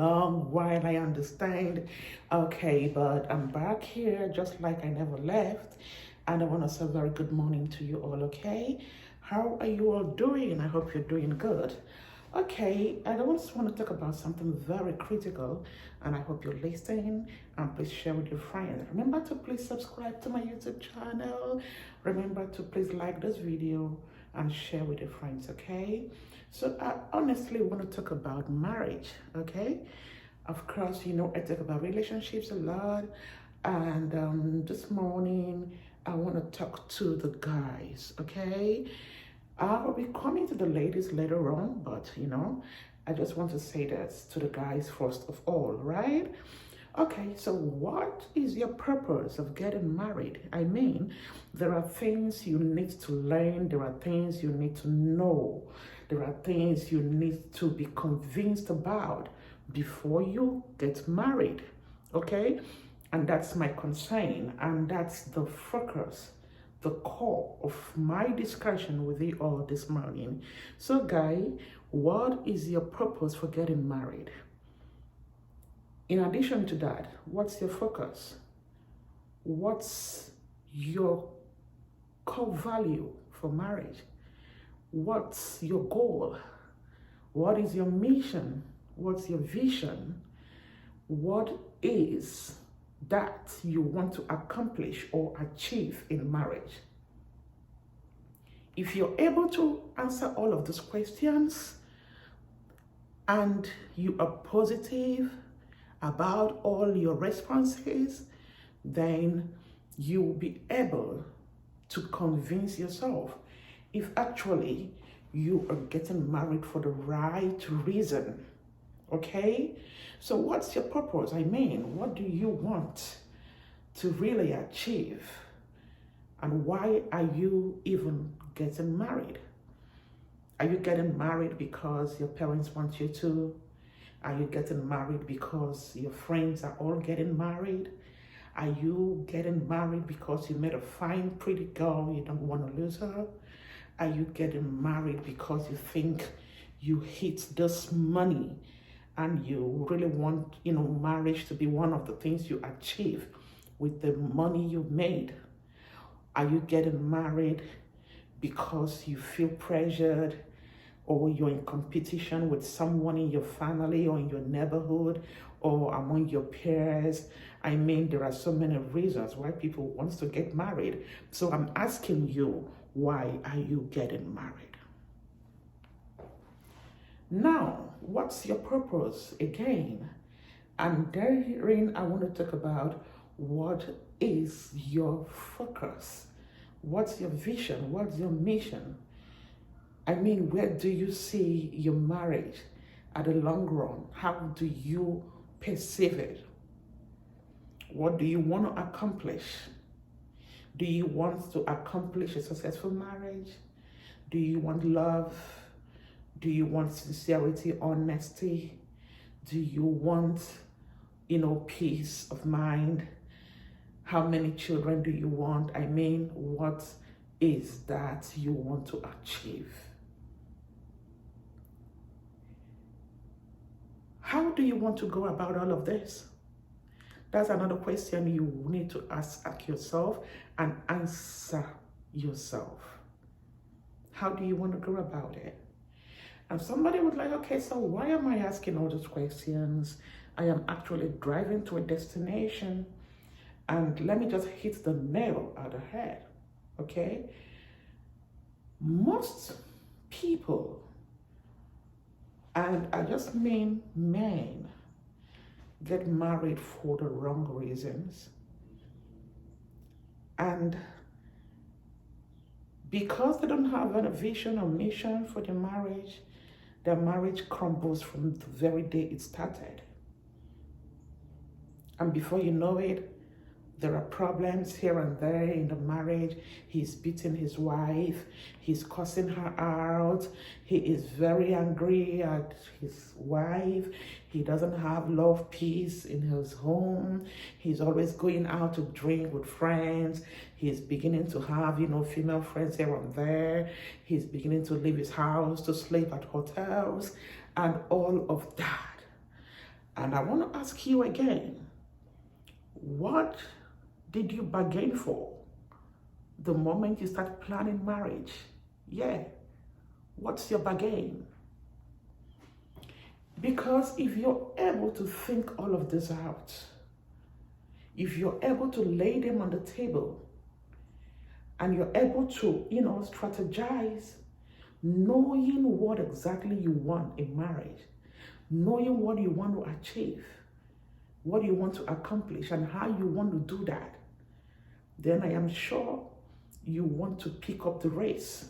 Long while, I understand. Okay, but I'm back here just like I never left. And I want to say a very good morning to you all, okay? How are you all doing? I hope you're doing good. Okay, I just want to talk about something very critical, and I hope you're listening, and please share with your friends. Remember to please subscribe to my YouTube channel. Remember to please like this video and share with your friends, okay? So I honestly want to talk about marriage, okay? Of course, I talk about relationships a lot, and this morning I want to talk to the guys, okay? I'll be coming to the ladies later on, but I just want to say this to the guys first of all, right? Okay, so what is your purpose of getting married? I mean, there are things you need to learn, there are things you need to know, there are things you need to be convinced about before you get married, okay? And that's my concern, and that's the focus, the core of my discussion with you all this morning. So, guy, what is your purpose for getting married? In addition to that, what's your focus? What's your core value for marriage? What's your goal? What is your mission? What's your vision? What is that you want to accomplish or achieve in marriage? If you're able to answer all of those questions and you are positive about all your responses, then you will be able to convince yourself if actually you are getting married for the right reason, okay? So what's your purpose? I mean, what do you want to really achieve? And why are you even getting married? Are you getting married because your parents want you to? Are you getting married because your friends are all getting married? Are you getting married because you met a fine, pretty girl, you don't want to lose her? Are you getting married because you think you hit this money and you really want, marriage to be one of the things you achieve with the money you made? Are you getting married because you feel pressured, or you're in competition with someone in your family or in your neighborhood or among your peers? I mean, there are so many reasons why people want to get married. So I'm asking you, why are you getting married? Now, what's your purpose again? And therein, I want to talk about what is your focus? What's your vision? What's your mission? I mean, where do you see your marriage at the long run? How do you perceive it? What do you want to accomplish? Do you want to accomplish a successful marriage? Do you want love? Do you want sincerity, honesty? Do you want, peace of mind? How many children do you want? I mean, what is that you want to achieve? How do you want to go about all of this? That's another question you need to ask yourself and answer yourself. How do you want to go about it? And somebody would like, okay, so why am I asking all those questions? I am actually driving to a destination, and let me just hit the nail on the head, okay? Most people, and I just mean men, get married for the wrong reasons. And because they don't have a vision or mission for their marriage crumbles from the very day it started. And before you know it, there are problems here and there in the marriage. He's beating his wife. He's cussing her out. He is very angry at his wife. He doesn't have love, peace in his home. He's always going out to drink with friends. He's beginning to have, female friends here and there. He's beginning to leave his house to sleep at hotels and all of that. And I want to ask you again, what did you bargain for the moment you start planning marriage? Yeah, what's your bargain? Because if you're able to think all of this out, if you're able to lay them on the table, and you're able to, strategize, knowing what exactly you want in marriage, knowing what you want to achieve, what you want to accomplish, and how you want to do that, then I am sure you want to pick up the race.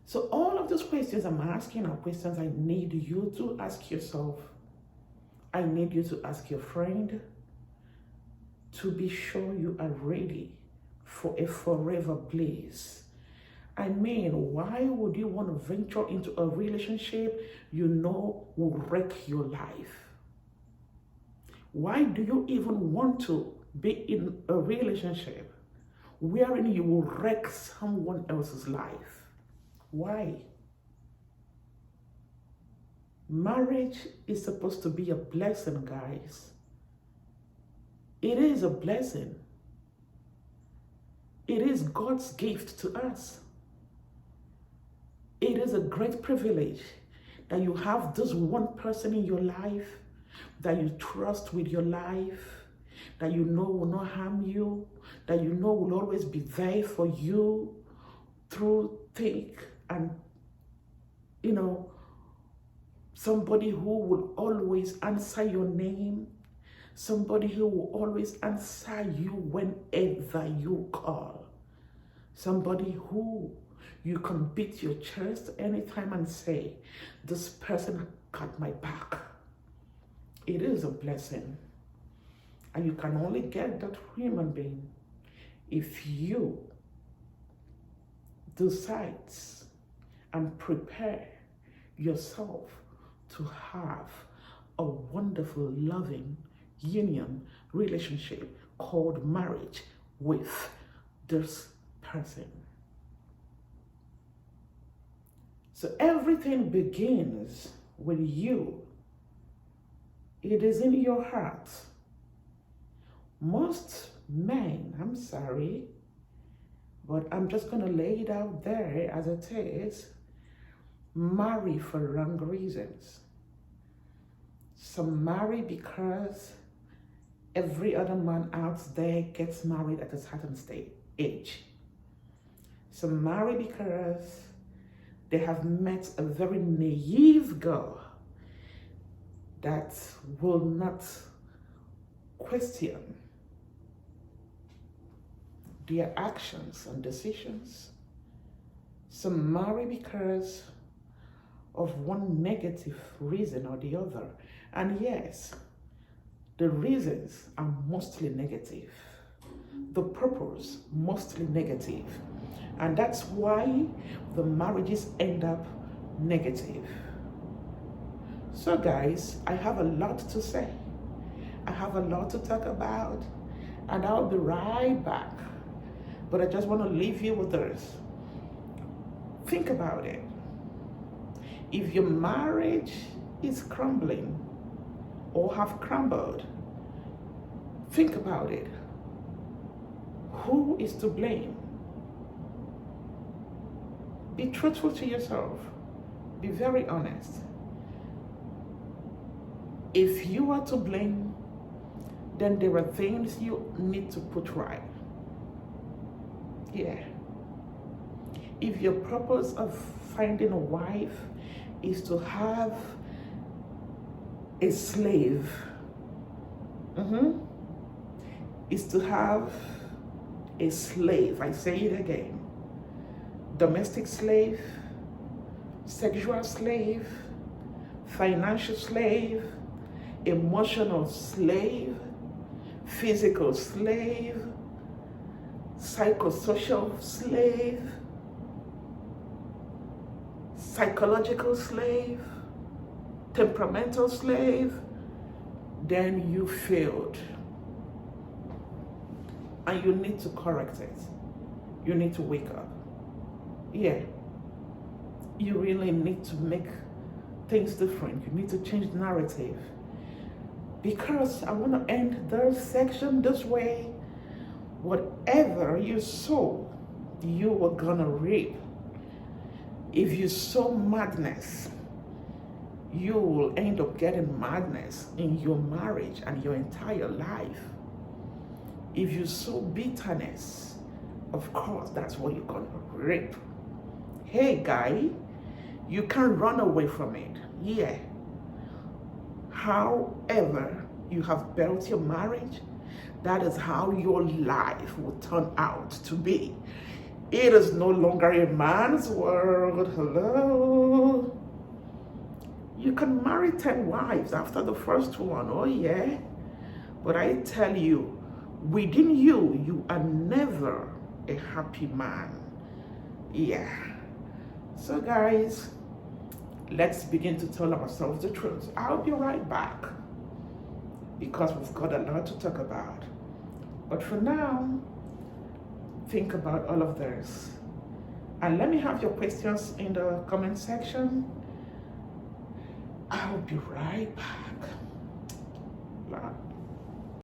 So all of those questions I'm asking are questions I need you to ask yourself. I need you to ask your friend to be sure you are ready for a forever bliss. I mean, why would you want to venture into a relationship you know will wreck your life? Why do you even want to be in a relationship wherein you will wreck someone else's life? Why? Marriage is supposed to be a blessing, guys. It is a blessing. It is God's gift to us. It is a great privilege that you have this one person in your life that you trust with your life, that you know will not harm you, that you know will always be there for you through thick and, somebody who will always answer your name, somebody who will always answer you whenever you call, somebody who you can beat your chest anytime and say, this person got my back. It is a blessing. And you can only get that human being if you decide and prepare yourself to have a wonderful, loving union relationship called marriage with this person. So everything begins with you. It is in your heart. Most men, I'm sorry, but I'm just going to lay it out there as it is, marry for wrong reasons. Some marry because every other man out there gets married at a certain age. Some marry because they have met a very naive girl that will not question their actions and decisions. Some marry because of one negative reason or the other. And yes, the reasons are mostly negative. The purpose, mostly negative. And that's why the marriages end up negative. So guys, I have a lot to say. I have a lot to talk about, and I'll be right back. But I just want to leave you with this. Think about it. If your marriage is crumbling or have crumbled, think about it. Who is to blame? Be truthful to yourself. Be very honest. If you are to blame, then there are things you need to put right. Yeah. If your purpose of finding a wife is to have a slave, is to have a slave, I say it again, domestic slave, sexual slave, financial slave, emotional slave, physical slave, psychosocial slave, psychological slave, temperamental slave, then you failed. And you need to correct it. You need to wake up. Yeah. You really need to make things different. You need to change the narrative. Because I want to end this section this way. Whatever you sow, you are gonna reap. If you sow madness, you will end up getting madness in your marriage and your entire life. If you sow bitterness, of course, that's what you're gonna reap. Hey guy, you can't run away from it. Yeah. However you have built your marriage, that is how your life will turn out to be. It is no longer a man's world. Hello. You can marry 10 wives after the first one. Oh yeah. But I tell you, within you, you are never a happy man. Yeah. So guys, let's begin to tell ourselves the truth. I'll be right back because we've got a lot to talk about. But for now, think about all of this. And let me have your questions in the comment section. I'll be right back.